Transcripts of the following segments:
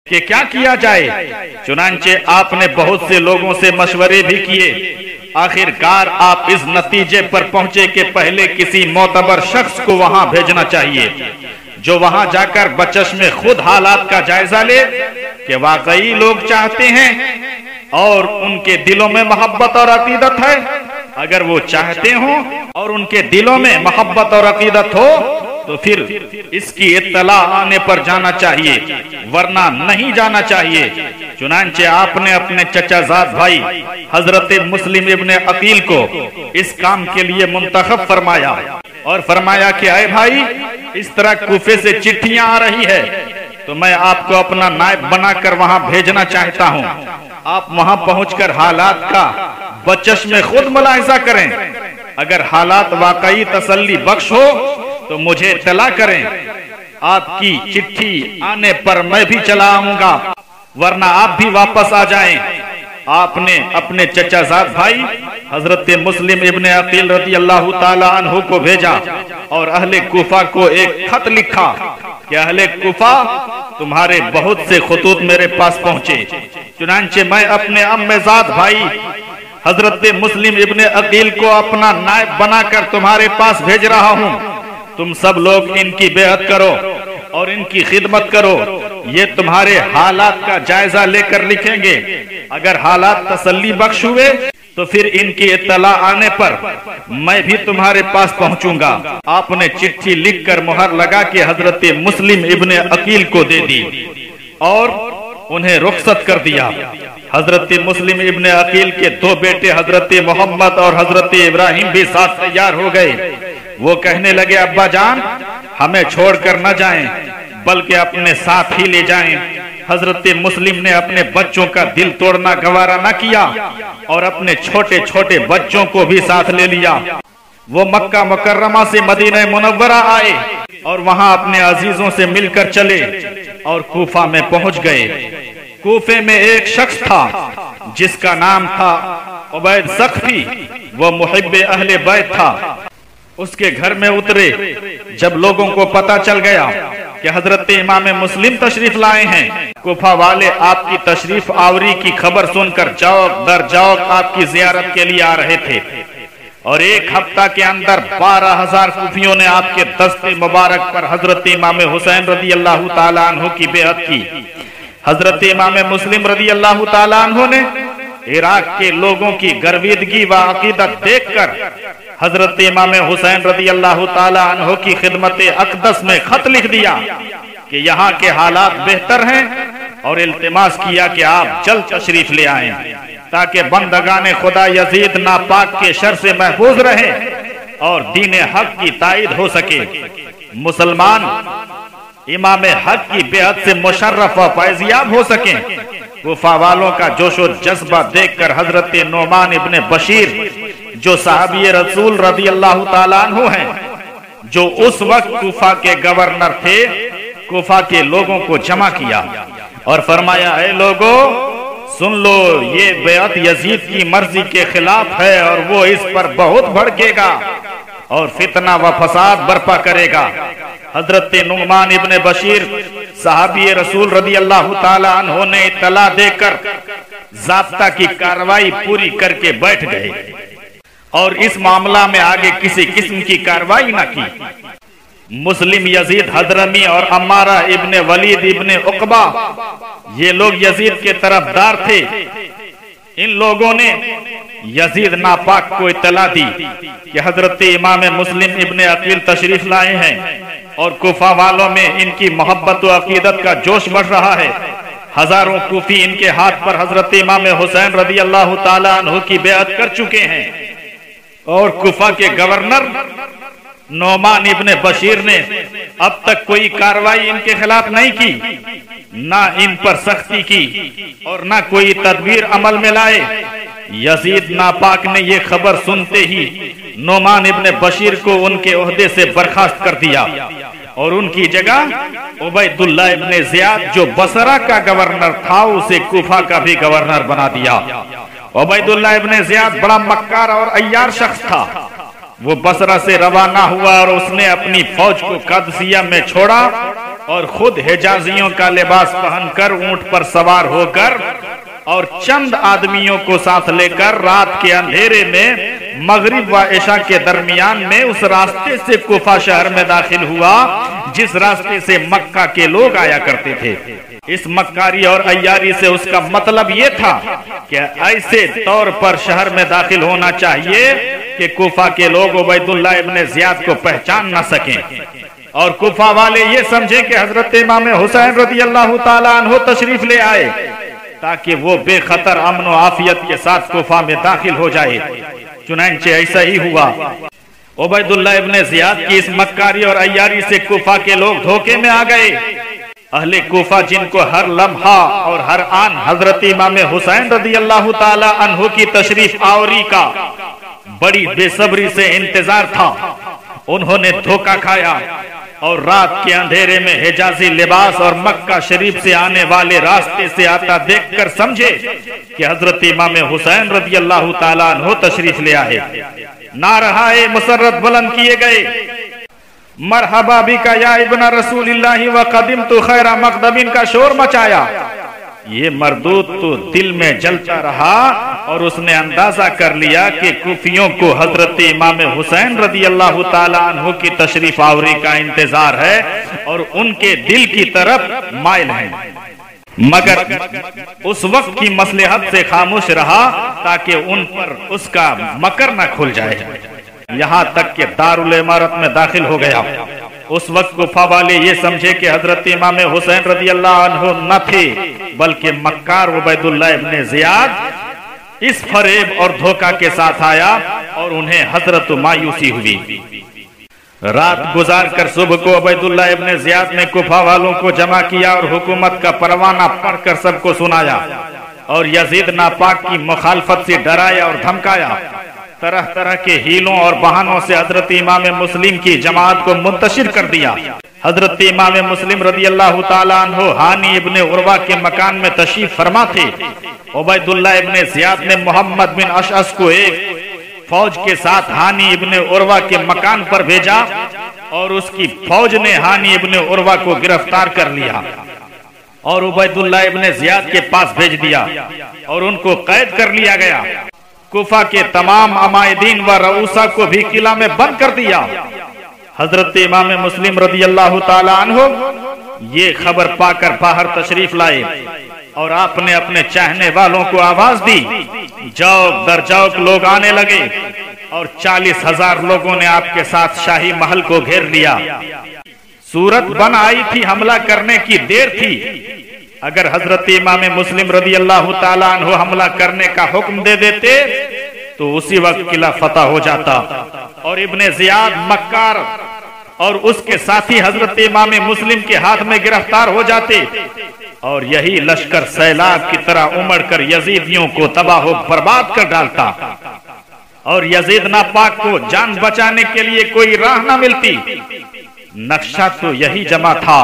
کہ کیا کیا جائے۔ چنانچہ آپ نے بہت سے لوگوں سے مشورے بھی کیے، آخر کار آپ اس نتیجے پر پہنچے کہ پہلے کسی معتبر شخص کو وہاں بھیجنا چاہیے جو وہاں جا کر بچش میں خود حالات کا جائزہ لے کہ واقعی لوگ چاہتے ہیں اور ان کے دلوں میں محبت اور عقیدت ہے۔ اگر وہ چاہتے ہوں اور ان کے دلوں میں محبت اور عقیدت ہو تو پھر اس کی اطلاع آنے پر جانا چاہیے، ورنہ نہیں جانا چاہیے۔ چنانچہ آپ نے اپنے چچا زاد بھائی حضرت مسلم ابن عقیل کو اس کام کے لیے منتخب فرمایا اور فرمایا کہ اے بھائی، اس طرح کوفے سے چٹھیاں آ رہی ہے تو میں آپ کو اپنا نائب بنا کر وہاں بھیجنا چاہتا ہوں۔ آپ وہاں پہنچ کر حالات کا بچش میں خود ملاحظہ کریں، اگر حالات واقعی تسلی بخش ہو تو مجھے اطلاع کریں۔ آپ کی چٹھی آنے پر میں بھی چلا آؤں گا، ورنہ آپ بھی واپس آ جائیں۔ آپ نے اپنے چچا زاد بھائی حضرت مسلم ابن عقیل رضی اللہ تعالی عنہ کو بھیجا اور اہل کوفہ کو ایک خط لکھا کہ اہل کوفہ، تمہارے بہت سے خطوط میرے پاس پہنچے، چنانچہ میں اپنے عم زاد بھائی حضرت مسلم ابن عقیل کو اپنا نائب بنا کر تمہارے پاس بھیج رہا ہوں۔ تم سب لوگ ان کی بیعت کرو اور ان کی خدمت کرو۔ یہ تمہارے حالات کا جائزہ لے کر لکھیں گے، اگر حالات تسلی بخش ہوئے تو پھر ان کی اطلاع آنے پر میں بھی تمہارے پاس پہنچوں گا۔ آپ نے چٹھی لکھ کر مہر لگا کے حضرت مسلم ابن عقیل کو دے دی اور انہیں رخصت کر دیا۔ حضرت مسلم ابن عقیل کے دو بیٹے حضرت محمد اور حضرت ابراہیم بھی ساتھ تیار ہو گئے۔ وہ کہنے لگے، ابا جان، ہمیں چھوڑ کر نہ جائیں بلکہ اپنے ساتھ ہی لے جائیں۔ حضرت مسلم نے اپنے بچوں کا دل توڑنا گوارا نہ کیا اور اپنے چھوٹے چھوٹے بچوں کو بھی ساتھ لے لیا۔ وہ مکہ مکرمہ سے مدینہ منورہ آئے اور وہاں اپنے عزیزوں سے مل کر چلے اور کوفہ میں پہنچ گئے۔ کوفے میں ایک شخص تھا جس کا نام تھا عبید سقفی، وہ محب اہل بیت تھا۔ اس کے گھر میں اترے، جب لوگوں کو پتا چل گیا کہ حضرت امام مسلم تشریف لائے ہیں، کوفہ والے آپ کی تشریف آوری کی خبر سن کر جوق در جوق آپ کی زیارت کے لیے آ رہے تھے، اور ایک ہفتہ کے اندر 12,000 کوفیوں نے آپ کے دست مبارک پر حضرت امام حسین رضی اللہ تعالیٰ عنہ کی بیعت کی۔ حضرت امام مسلم رضی اللہ تعالیٰ عنہ نے عراق کے لوگوں کی گرویدگی و عقیدت دیکھ کر حضرت امام حسین رضی اللہ تعالیٰ عنہ کی خدمت اقدس میں خط لکھ دیا کہ یہاں کے حالات بہتر ہیں، اور التماس کیا کہ آپ جلد تشریف لے آئیں تاکہ بندگان خدا یزید ناپاک کے شر سے محفوظ رہیں اور دین حق کی تائید ہو سکے۔ مسلمان امام حق کی بیعت سے مشرف و فیضیاب ہو سکیں۔ کوفہ والوں کا جوش و جذبہ دیکھ کر حضرت نعمان ابن بشیر، جو صحابی رسول رضی اللہ تعالیٰ عنہ ہیں، جو اس وقت کوفہ کے گورنر تھے، کوفہ کے لوگوں کو جمع کیا اور فرمایا، اے لوگو سن لو، یہ بیعت یزید کی مرضی کے خلاف ہے اور وہ اس پر بہت بھڑکے گا اور فتنہ و فساد برپا کرے گا۔ حضرت نعمان ابن بشیر صحابی رسول رضی اللہ تعالیٰ عنہ نے اطلاع دے کر ضابطہ کی کارروائی پوری کر کے بیٹھ گئے اور اس معاملہ میں آگے کسی قسم کی کارروائی نہ کی۔ مسلم یزید حضرمی اور عمارہ ابن ولید ابن عقبہ، یہ لوگ یزید کے طرفدار تھے۔ ان لوگوں نے یزید ناپاک کو اطلاع دی کہ حضرت امام مسلم ابن عقیل تشریف لائے ہیں اور کوفہ والوں میں ان کی محبت و عقیدت کا جوش بڑھ رہا ہے۔ ہزاروں کوفی ان کے ہاتھ پر حضرت امام حسین رضی اللہ تعالیٰ عنہ کی بیعت کر چکے ہیں، اور کوفہ کے گورنر نعمان ابن بشیر نے اب تک کوئی کارروائی ان کے خلاف نہیں کی، نہ ان پر سختی کی اور نہ کوئی تدبیر عمل میں لائے۔ یزید ناپاک نے یہ خبر سنتے ہی نعمان ابن بشیر کو ان کے عہدے سے برخاست کر دیا اور ان کی جگہ عبید اللہ ابن زیاد، جو بصرہ کا گورنر تھا، اسے کوفہ کا بھی گورنر بنا دیا۔ عبید اللہ ابن زیاد بڑا مکار اور عیار شخص تھا۔ وہ بصرہ سے روانہ ہوا اور اس نے اپنی فوج کو قادسیہ میں چھوڑا اور خود حجازیوں کا لباس پہن کر اونٹ پر سوار ہو کر اور چند آدمیوں کو ساتھ لے کر رات کے اندھیرے میں مغرب و عشاء کے درمیان میں اس راستے سے کوفہ شہر میں داخل ہوا جس راستے سے مکہ کے لوگ آیا کرتے تھے۔ اس مکاری اور عیاری سے اس کا مطلب یہ تھا کہ ایسے طور پر شہر میں داخل ہونا چاہیے کہ کوفہ کے لوگ عبید اللہ ابن زیاد کو پہچان نہ سکیں اور کوفہ والے یہ سمجھیں کہ حضرت امام حسین رضی اللہ تعالیٰ عنہ تشریف لے آئے تاکہ وہ بے خطر امن و عافیت کے ساتھ کوفہ میں داخل ہو جائے۔ چنانچہ ایسا ہی ہوا۔ عبید اللہ ابن زیاد کی اس مکاری اور عیاری سے کوفہ کے لوگ دھوکے میں آ گئے۔ اہل کوفہ جن کو ہر لمحہ اور ہر آن حضرت امام حسین رضی اللہ تعالی عنہ کی تشریف آوری کا بڑی بے صبری سے انتظار تھا، انہوں نے دھوکہ کھایا اور رات کے اندھیرے میں حجازی لباس اور مکہ شریف سے آنے والے راستے سے آتا دیکھ کر سمجھے کہ حضرت امام حسین رضی اللہ تعالیٰ عنہ تشریف لے آئے۔ نعرہ مسرت بلند کیے گئے، مرحبا بکا یا ابن رسول اللہ وقدمت خیر مقدم کا شور مچایا۔ یہ مردود تو دل میں جلتا رہا اور اس نے اندازہ کر لیا کہ کوفیوں کو حضرت امام حسین رضی اللہ تعالیٰ عنہ کی تشریف آوری کا انتظار ہے اور ان کے دل کی طرف مائل ہیں، مگر اس وقت کی مصلحت سے خاموش رہا تاکہ ان پر اس کا مکر نہ کھل جائے، یہاں تک کہ دارالعمارت میں داخل ہو گیا۔ اس وقت کوفہ والے یہ سمجھے کہ حضرت امام حسین رضی اللہ عنہ نہ تھے بلکہ مکار عبید اللہ ابن زیاد اس فریب اور دھوکہ کے ساتھ آیا اور انہیں حضرت مایوسی ہوئی۔ رات گزار کر صبح کو عبید اللہ ابن زیاد نے کوفہ والوں کو جمع کیا اور حکومت کا پروانہ پڑھ کر سب کو سنایا اور یزید ناپاک کی مخالفت سے ڈرایا اور دھمکایا۔ طرح طرح کے ہیلوں اور بہانوں سے حضرت امام مسلم کی جماعت کو منتشر کر دیا۔ حضرت امام مسلم رضی اللہ تعالیٰ عنہ ہانی ابن عروہ کے مکان میں تشریف فرما تھے۔ عبید اللہ ابن زیاد نے محمد بن اشعث کو ایک فوج کے ساتھ ہانی ابن عروہ کے مکان پر بھیجا اور اس کی فوج نے ہانی ابن عروہ کو گرفتار کر لیا اور عبید اللہ ابن زیاد کے پاس بھیج دیا اور ان کو قید کر لیا گیا۔ کوفہ کے تمام عمائدین و رؤسا کو بھی قلعہ میں بند کر دیا۔ حضرت امام مسلم رضی اللہ تعالی عنہ یہ خبر پا کر باہر تشریف لائے اور آپ نے اپنے چاہنے والوں کو آواز دی، جوک در جوک لوگ آنے لگے اور 40,000 لوگوں نے آپ کے ساتھ شاہی محل کو گھیر لیا۔ صورت بن آئی تھی، حملہ کرنے کی دیر تھی۔ اگر حضرت امام مسلم رضی اللہ تعالیٰ عنہ حملہ کرنے کا حکم دے دیتے تو اسی وقت قلعہ فتح ہو جاتا اور ابن زیاد مکار اور اس کے ساتھی حضرت امام مسلم کے ہاتھ میں گرفتار ہو جاتے اور یہی لشکر سیلاب کی طرح امڑ کر یزیدیوں کو تباہ و برباد کر ڈالتا اور یزید ناپاک کو جان بچانے کے لیے کوئی راہ نہ ملتی۔ نقشہ تو یہی جمع تھا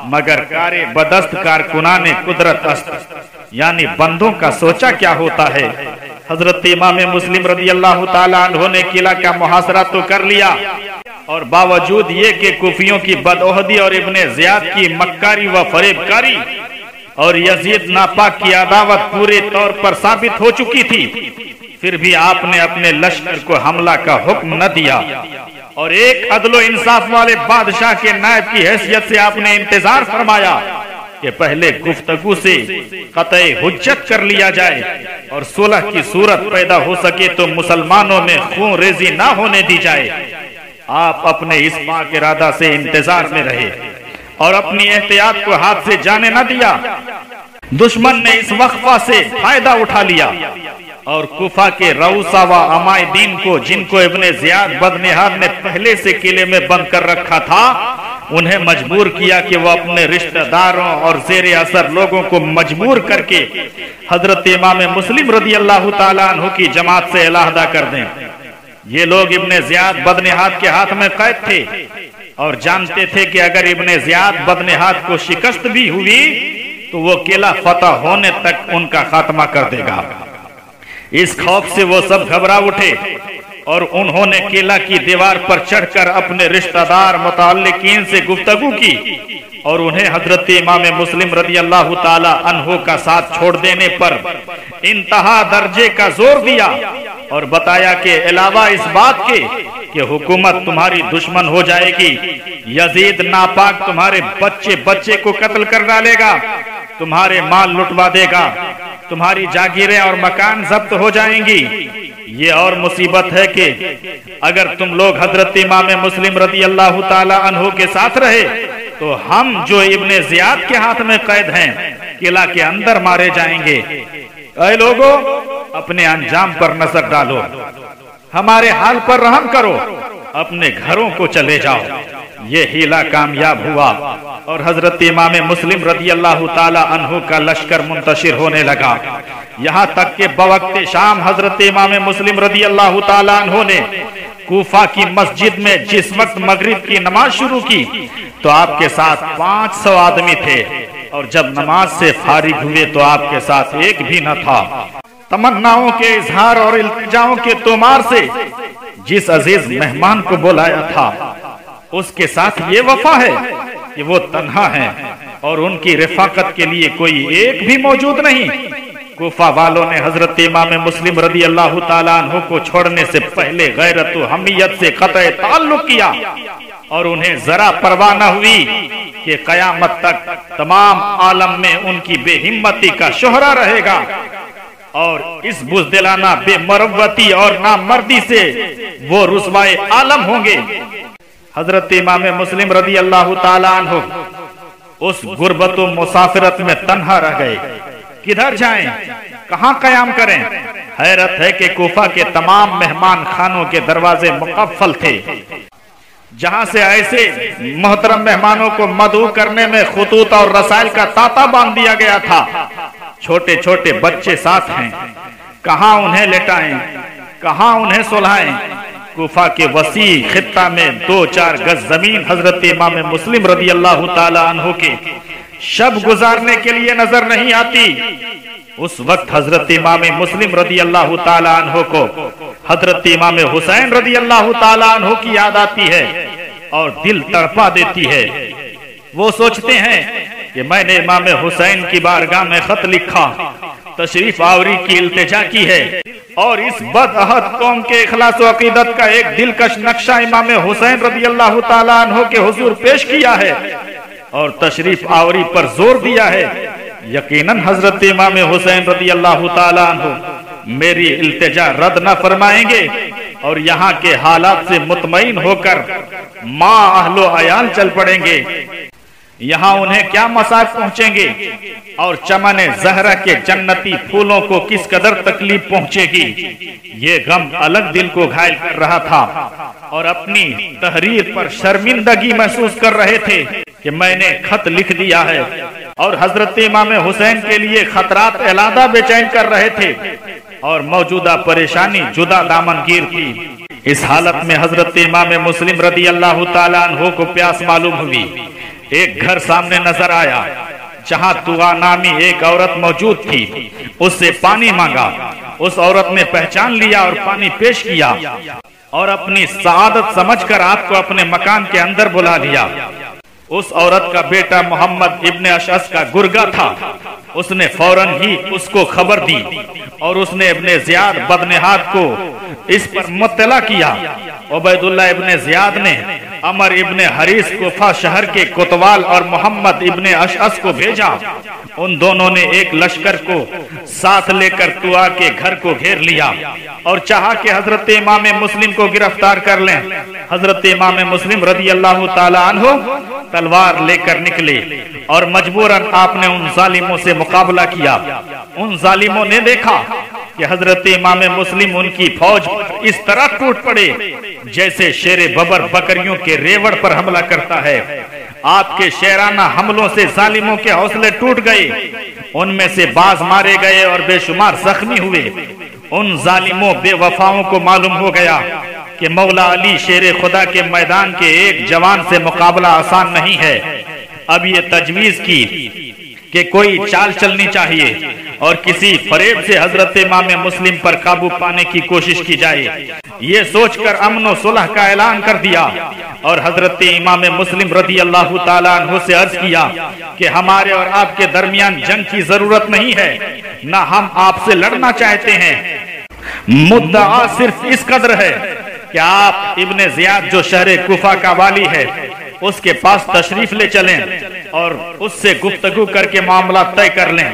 مگر کارے بدست کارکنان قدرت است یعنی بندوں کا سوچا کیا ہوتا ہے۔ حضرت امام مسلم رضی اللہ تعالیٰ عنہ نے قلعہ کا محاصرہ تو کر لیا اور باوجود یہ کہ کوفیوں کی بدعہدی اور ابن زیاد کی مکاری و فریب کاری اور یزید ناپاک کی عداوت پورے طور پر ثابت ہو چکی تھی، پھر بھی آپ نے اپنے لشکر کو حملہ کا حکم نہ دیا اور ایک عدل و انصاف والے بادشاہ کے نائب کی حیثیت سے آپ نے انتظار فرمایا کہ پہلے گفتگو سے قطع حجت کر لیا جائے اور صلح کی صورت پیدا ہو سکے تو مسلمانوں میں خون ریزی نہ ہونے دی جائے۔ آپ اپنے اس پاک ارادہ سے انتظار میں رہے اور اپنی احتیاط کو ہاتھ سے جانے نہ دیا۔ دشمن نے اس وقفہ سے فائدہ اٹھا لیا اور کوفہ کے رؤسا و عمائدین کو جن کو ابن زیاد بدنہاد نے پہلے سے قلعے میں بند کر رکھا تھا انہیں مجبور کیا کہ وہ اپنے رشتہ داروں اور زیر اثر لوگوں کو مجبور کر کے حضرت امام مسلم رضی اللہ تعالیٰ عنہ کی جماعت سے علیحدہ کر دیں۔ یہ لوگ ابن زیاد بدنہاد کے ہاتھ میں قید تھے اور جانتے تھے کہ اگر ابن زیاد بدنہاد کو شکست بھی ہوئی تو وہ قلعہ فتح ہونے تک ان کا خاتمہ کر دے گا۔ اس خوف سے وہ سب گھبرا اٹھے اور انہوں نے کیلا کی دیوار پر چڑھ کر اپنے رشتہ دار متعلقین سے گفتگو کی اور انہیں حضرت امام مسلم رضی اللہ تعالی عنہ کا ساتھ چھوڑ دینے پر انتہا درجے کا زور دیا اور بتایا کہ علاوہ اس بات کے کہ حکومت تمہاری دشمن ہو جائے گی، یزید ناپاک تمہارے بچے کو قتل کر ڈالے گا، تمہارے مال لٹوا دے گا، تمہاری جاگیریں اور مکان ضبط ہو جائیں گی۔ یہ اور مصیبت ہے کہ اگر تم لوگ حضرت امام مسلم رضی اللہ تعالی عنہ کے ساتھ رہے تو ہم جو ابن زیاد کے ہاتھ میں قید ہیں قلعہ کے اندر مارے جائیں گے۔ اے لوگو، اپنے انجام پر نظر ڈالو، ہمارے حال پر رحم کرو، اپنے گھروں کو چلے جاؤ۔ یہ ہیلا کامیاب ہوا اور حضرت امام مسلم رضی اللہ تعالی عنہ کا لشکر منتشر ہونے لگا، یہاں تک کہ بوقت شام حضرت امام مسلم رضی اللہ تعالی عنہ نے کوفہ کی مسجد میں جس وقت مغرب کی نماز شروع کی تو آپ کے ساتھ 500 آدمی تھے، اور جب نماز سے فارغ ہوئے تو آپ کے ساتھ ایک بھی نہ تھا۔ تمناؤں کے اظہار اور التجاؤں کے تومار سے جس عزیز مہمان کو بلایا تھا اس کے ساتھ یہ وفا ہے کہ وہ تنہا ہیں اور ان کی رفاقت کے لیے کوئی ایک بھی موجود نہیں۔ کوفہ والوں نے حضرت امام مسلم رضی اللہ تعالیٰ عنہ کو چھوڑنے سے پہلے غیرت و حمیت سے قطع تعلق کیا اور انہیں ذرا پرواہ نہ ہوئی کہ قیامت تک تمام عالم میں ان کی بے ہمتی کا شہرہ رہے گا، اور اس بزدلانہ بے مروتی اور نامردی سے وہ رسوائے عالم ہوں گے۔ حضرت امام مسلم رضی اللہ تعالیٰ عنہ اس غربت و مسافرت میں تنہا رہ گئے، کدھر جائیں، کہاں قیام کریں؟ حیرت ہے کہ کوفہ کے تمام مہمان خانوں کے دروازے مقفل تھے، جہاں سے ایسے محترم مہمانوں کو مدعو کرنے میں خطوط اور رسائل کا تاتا باندھ دیا گیا تھا۔ چھوٹے چھوٹے بچے ساتھ ہیں، کہاں انہیں لٹائیں، کہاں انہیں سلھائیں؟ کوفہ کے وسیع خطہ میں 2-4 گز زمین حضرت امام مسلم رضی اللہ تعالی عنہ کے شب گزارنے کے لیے نظر نہیں آتی۔ اس وقت حضرت امام مسلم رضی اللہ تعالی عنہ کو حضرت امام حسین رضی اللہ تعالی عنہ کی یاد آتی ہے اور دل تڑپا دیتی ہے۔ وہ سوچتے ہیں کہ میں نے امام حسین کی بارگاہ میں خط لکھا، تشریف آوری کی التجا کی ہے، اور اس بد عہد قوم کے اخلاص و عقیدت کا ایک دلکش نقشہ امام حسین رضی اللہ تعالی عنہ کے حضور پیش کیا ہے اور تشریف آوری پر زور دیا ہے۔ یقیناً حضرت امام حسین رضی اللہ تعالی عنہ میری التجا رد نہ فرمائیں گے اور یہاں کے حالات سے مطمئن ہو کر ماں اہل و عیال چل پڑیں گے۔ یہاں انہیں کیا مسائب پہنچیں گے اور چمن زہرہ کے جنتی پھولوں کو کس قدر تکلیف پہنچے گی، یہ غم الگ دل کو گھائل کر رہا تھا اور اپنی تحریر پر شرمندگی محسوس کر رہے تھے کہ میں نے خط لکھ دیا ہے، اور حضرت امام حسین کے لیے خطرات علیحدہ بے چین کر رہے تھے اور موجودہ پریشانی جدا دامن گیر تھی۔ اس حالت میں حضرت امام مسلم رضی اللہ تعالیٰ عنہ کو پیاس معلوم ہوئی۔ ایک گھر سامنے نظر آیا جہاں طغا نامی ایک عورت موجود تھی، اس سے پانی مانگا۔ اس عورت نے پہچان لیا اور پانی پیش کیا اور اپنی سعادت سمجھ کر آپ کو اپنے مکان کے اندر بلا لیا۔ اس عورت کا بیٹا محمد ابن اشعث کا گرگا تھا، اس نے فوراً ہی اس کو خبر دی اور اس نے ابن زیاد بدنہاد کو اس پر مطلع کیا۔ عبید اللہ ابن زیاد نے عمر ابن حریث کوفہ شہر کے کوتوال اور محمد ابن اشعث کو بھیجا۔ ان دونوں نے ایک لشکر کو ساتھ لے کر طغا کے گھر کو گھیر لیا اور چاہا کہ حضرت امام مسلم کو گرفتار کر لیں۔ حضرت امام مسلم رضی اللہ تعالی عنہ تلوار لے کر نکلے اور مجبوراً آپ نے ان ظالموں سے مقابلہ کیا۔ ان ظالموں نے دیکھا کہ حضرت امام مسلم ان کی فوج اس طرح ٹوٹ پڑے جیسے شیر ببر بکریوں کے ریوڑ پر حملہ کرتا ہے۔ آپ کے شیرانہ حملوں سے ظالموں کے حوصلے ٹوٹ گئے، ان میں سے بعض مارے گئے اور بے شمار زخمی ہوئے۔ ان ظالموں بے وفاؤں کو معلوم ہو گیا کہ مولا علی شیر خدا کے میدان کے ایک جوان سے مقابلہ آسان نہیں ہے۔ اب یہ تجویز کی کہ کوئی چال چلنی چاہیے اور کسی فریب سے حضرت امام مسلم پر قابو پانے کی کوشش کی جائے، یہ سوچ کر امن و صلح کا اعلان کر دیا اور حضرت امام مسلم رضی اللہ تعالیٰ عنہ سے عرض کیا کہ ہمارے اور آپ کے درمیان جنگ کی ضرورت نہیں ہے، نہ ہم آپ سے لڑنا چاہتے ہیں، مدعا صرف اس قدر ہے کہ آپ ابن زیاد جو شہر کوفہ کا والی ہے اس کے پاس تشریف لے چلیں اور اس سے گفتگو کر کے معاملات طے کر لیں۔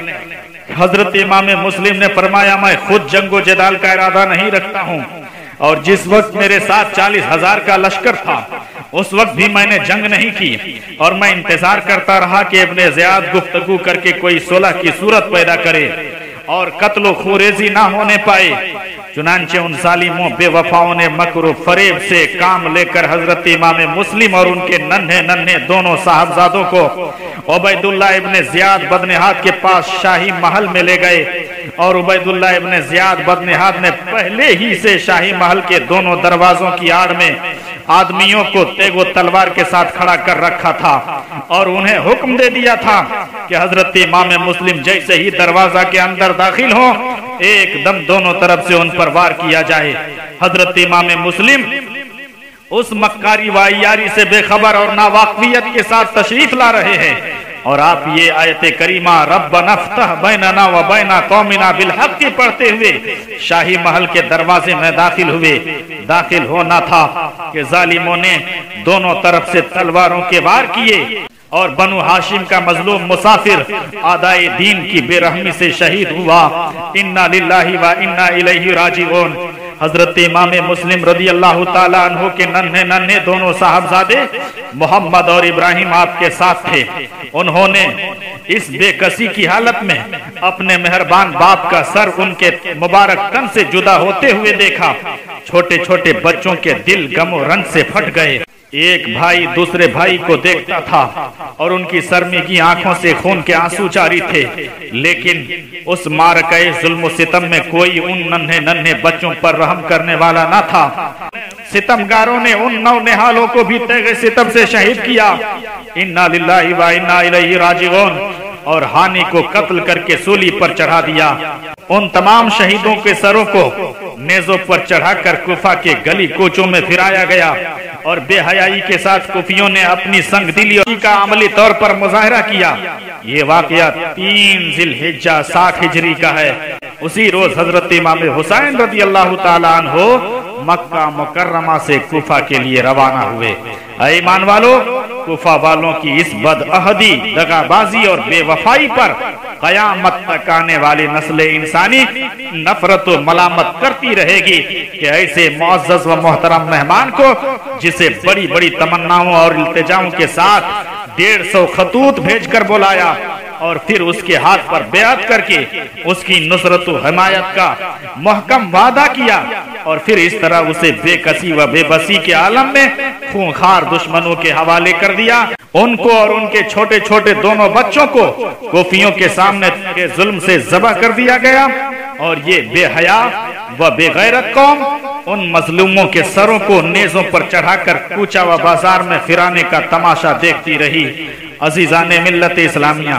حضرت امام مسلم نے فرمایا میں خود جنگ و جدال کا ارادہ نہیں رکھتا ہوں، اور جس وقت میرے ساتھ 40,000 کا لشکر تھا اس وقت بھی میں نے جنگ نہیں کی، اور میں انتظار کرتا رہا کہ ابن زیاد گفتگو کر کے کوئی صلح کی صورت پیدا کرے اور قتل و خوریزی نہ ہونے پائے۔ چنانچہ ان ظالموں بے وفاؤں نے مکر و فریب سے کام لے کر حضرت امام مسلم اور ان کے ننھے ننھے دونوں صاحبزادوں کو عبید اللہ ابن زیاد بدنہاد کے پاس شاہی محل میں لے گئے، اور عبید اللہ ابن زیاد بدنہاد نے پہلے ہی سے شاہی محل کے دونوں دروازوں کی آڑ میں آدمیوں کو تیگ و تلوار کے ساتھ کھڑا کر رکھا تھا، اور انہیں حکم دے دیا تھا کہ حضرت امام مسلم جیسے ہی دروازہ کے اندر داخل ہوں ایک دم دونوں طرف سے ان پر وار کیا جائے۔ حضرت امام مسلم اس مکاری و عیاری سے بے خبر اور ناواقفیت کے ساتھ تشریف لا رہے ہیں، اور آپ یہ آیت کریمہ ربنا افتح بیننا و بین قومنا بالحق پڑھتے ہوئے شاہی محل کے دروازے میں داخل ہوئے۔ داخل ہونا تھا کہ ظالموں نے دونوں طرف سے تلواروں کے وار کیے، اور بنو ہاشم کا مظلوم مسافر آدائے دین کی بے رحمی سے شہید ہوا۔ انا للہ و انا الیہ راجعون۔ حضرت امام مسلم رضی اللہ تعالیٰ عنہ کے ننھے ننھے دونوں صاحبزادے محمد اور ابراہیم آپ کے ساتھ تھے۔ انہوں نے اس بے کسی کی حالت میں اپنے مہربان باپ کا سر ان کے مبارک تن سے جدا ہوتے ہوئے دیکھا۔ چھوٹے چھوٹے بچوں کے دل غم و رنج سے پھٹ گئے۔ ایک بھائی دوسرے بھائی کو دیکھتا تھا اور ان کی سرمیگی آنکھوں سے خون کے آنسو جاری تھے، لیکن اس معرکہ ظلم و ستم میں کوئی ان ننھے ننھے بچوں پر رحم کرنے والا نہ تھا۔ ستمگاروں نے ان نو نہالوں کو بھی تیغ ستم سے شہید کیا۔ انا للہ و انا الیہ راجعون، اور ہانی کو قتل کر کے سولی پر چڑھا دیا۔ ان تمام شہیدوں کے سروں کو نیزوں پر چڑھا کر کوفہ کے گلی کوچوں میں پھرایا گیا، اور بے حیائی کے ساتھ کوفیوں نے اپنی سنگ دلی کا عملی طور پر مظاہرہ کیا۔ یہ واقعہ 3 ذی الحجہ 60 ہجری کا ہے۔ اسی روز حضرت امام حسین رضی اللہ تعالیٰ عنہ مکہ مکرمہ سے کوفہ کے لیے روانہ ہوئے۔ اے ایمان والو، کوفہ والوں کی اس بدعہدی، دغا بازی اور بے وفائی پر قیامت تک آنے والی نسل انسانی نفرت و ملامت کرتی رہے گی کہ ایسے معزز و محترم مہمان کو جسے بڑی بڑی تمناؤں اور التجاؤں کے ساتھ 150 خطوط بھیج کر بلایا، اور پھر اس کے ہاتھ پر بیعت کر کے اس کی نصرت و حمایت کا محکم وعدہ کیا، اور پھر اس طرح اسے بے کسی و بے بسی کے عالم میں خونخوار دشمنوں کے حوالے کر دیا۔ ان کو اور ان کے چھوٹے چھوٹے دونوں بچوں کو کوفیوں کے سامنے کے ظلم سے ذبح کر دیا گیا، اور یہ بے حیا و بے غیرت قوم ان مظلوموں کے سروں کو نیزوں پر چڑھا کر کوچہ و بازار میں پھرانے کا تماشا دیکھتی رہی۔ عزیزان ملت اسلامیہ،